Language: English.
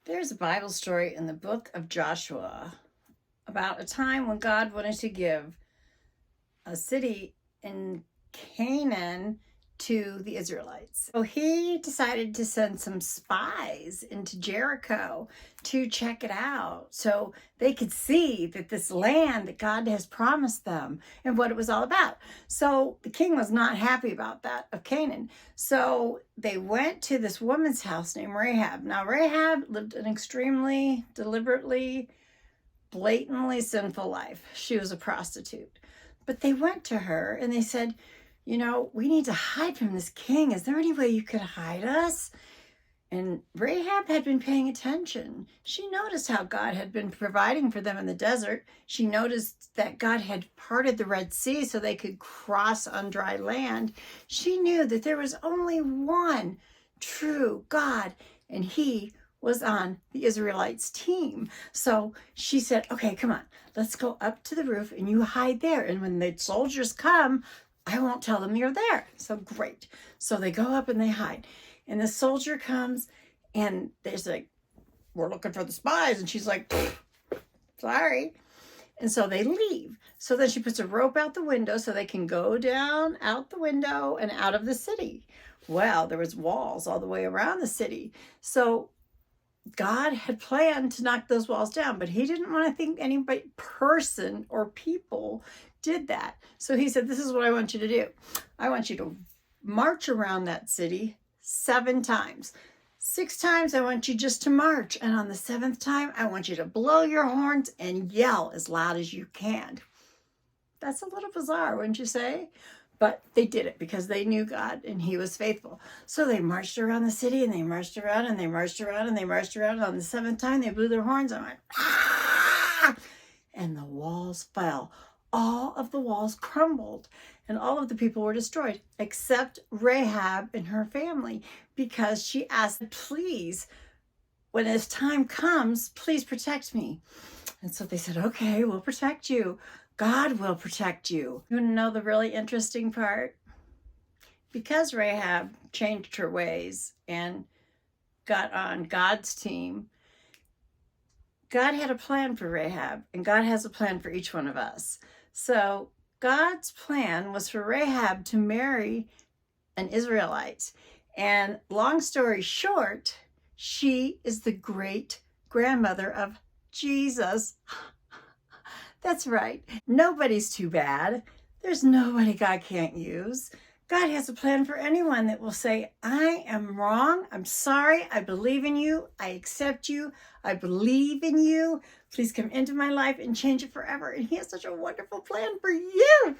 There's a Bible story in the book of Joshua about a time when God wanted to give a city in Canaan to the Israelites. So he decided to send some spies into Jericho to check it out so they could see that this land that God has promised them and what it was all about. So the king was not happy about that of Canaan. So they went to this woman's house named Rahab. Now Rahab lived an extremely, deliberately, blatantly sinful life. She was a prostitute. But they went to her and they said, we need to hide from this king. Is there any way you could hide us? And Rahab had been paying attention. She noticed how God had been providing for them in the desert. She noticed that God had parted the Red Sea so they could cross on dry land. She knew that there was only one true God, and he was on the Israelites' team. So she said, okay, come on, let's go up to the roof and you hide there. And when the soldiers come, I won't tell them you're there. So great. So they go up and they hide. And the soldier comes and they're like, we're looking for the spies. And she's like, sorry. And so they leave. So then she puts a rope out the window so they can go down out the window and out of the city. Well, there was walls all the way around the city. So God had planned to knock those walls down, but he didn't want to think anybody, person or people did that. So he said, this is what I want you to do. I want you to march around that city 7 times. 6 times I want you just to march. And on the 7th time, I want you to blow your horns and yell as loud as you can. That's a little bizarre, wouldn't you say? But they did it because they knew God and he was faithful. So they marched around the city and they marched around and they marched around and they marched around. And on the 7th time, they blew their horns and went, ah! And the walls fell. All of the walls crumbled and all of the people were destroyed except Rahab and her family, because she asked, please, when this time comes, please protect me. And so they said, okay, we'll protect you. God will protect you. You want to know the really interesting part? Because Rahab changed her ways and got on God's team, God had a plan for Rahab, and God has a plan for each one of us. So God's plan was for Rahab to marry an Israelite. And long story short, she is the great grandmother of Jesus. That's right. Nobody's too bad. There's nobody God can't use. God has a plan for anyone that will say, I am wrong. I'm sorry. I believe in you. I accept you. I believe in you. Please come into my life and change it forever. And he has such a wonderful plan for you.